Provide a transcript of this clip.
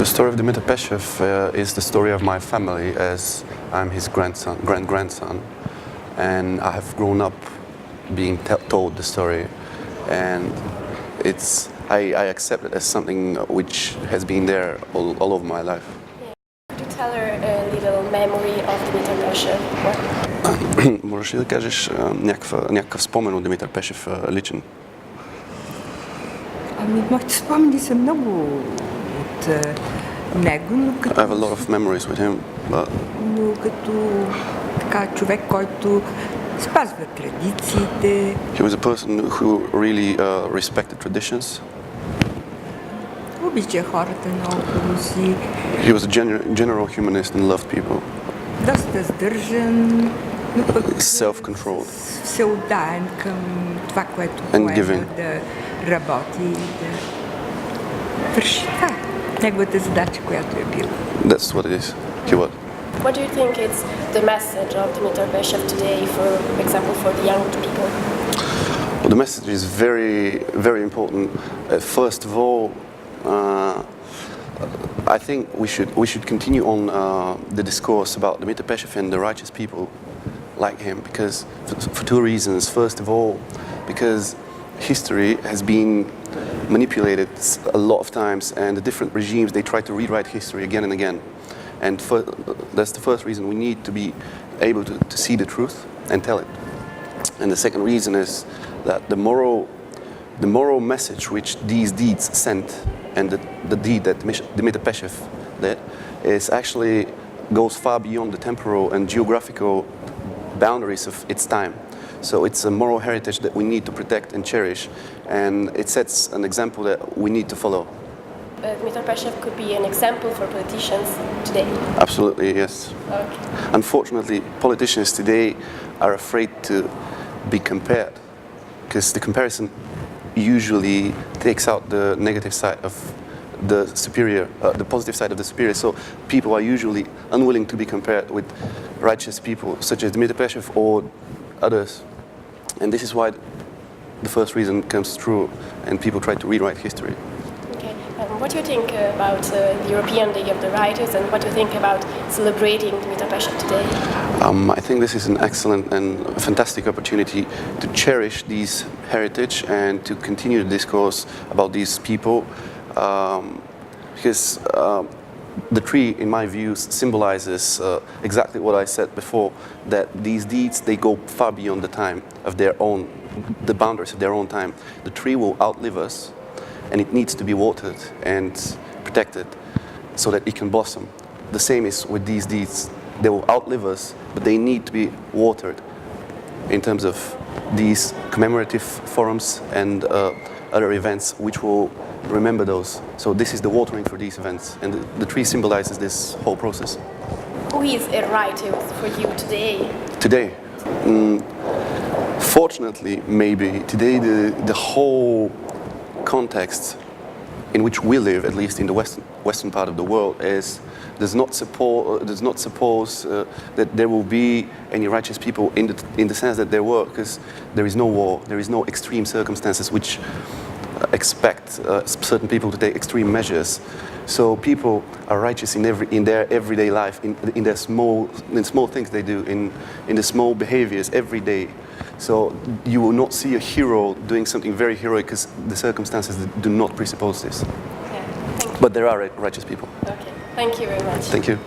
story of Dimitar Peshev is the story of my family, as I'm his grandson, and I have grown up being told the story, and I accept it as something which has been there all over my life. Could you tell her a little memory of Dimitar Peshev? Можеш ли да кажеш някакъв спомен от Димитър Пешев личен? Моите спомени са много от него, но I have a lot of memories with him, but... но като така човек, който спазва традициите. He was a person who really respected traditions. Обича хората наоколо си. He was a general humanist and loved people. Доста сдържан, но пък self-controlled. Всеотдаен към това, което поема да работи и да върши това. Неговата задача, която е била. That's what it is. He was. What do you think is the message of Dimitar Peshev today, for example, for the young people? Well, the message is very, very important. First of all, I think we should continue on the discourse about Dimitar Peshev and the righteous people like him, because for two reasons. First of all, because history has been manipulated a lot of times, and the different regimes, they try to rewrite history again and again. And that's the first reason we need to be able to see the truth and tell it. And the second reason is that the moral message which these deeds sent, and the deed that Dimitar Peshev did, is actually goes far beyond the temporal and geographical boundaries of its time. So it's a moral heritage that we need to protect and cherish, and it sets an example that we need to follow. Dimitar Peshev could be an example for politicians today. Absolutely, yes. Okay. Unfortunately, politicians today are afraid to be compared, because the comparison usually takes out the negative side of the superior, the positive side of the superior. So people are usually unwilling to be compared with righteous people, such as Dimitar Peshev or others. And this is why the first reason comes true, and people try to rewrite history. Okay. What do you think about the European Day of the Writers, and what do you think about celebrating Dimitar Peshev today? I think this is an excellent and fantastic opportunity to cherish these heritage and to continue the discourse about these people, because the tree, in my views, symbolizes exactly what I said before, that these deeds, they go far beyond the time of their own, the boundaries of their own time. The tree will outlive us, and it needs to be watered and protected so that it can blossom. The same is with these deeds. They will outlive us, but they need to be watered in terms of these commemorative forums and other events which will remember those. So this is the watering for these events, and the tree symbolizes this whole process. Who is a writer for you today? Today? Fortunately, maybe, today the whole context in which we live, at least in the western part of the world, does not suppose that there will be any righteous people in the sense that there were, because there is no war, there is no extreme circumstances which expect certain people to take extreme measures. So people are righteous in their everyday life, in their small things they do, in the small behaviors every day. So you will not see a hero doing something very heroic, because the circumstances do not presuppose this. Yeah. But there are righteous people. Okay. Thank you very much. Thank you.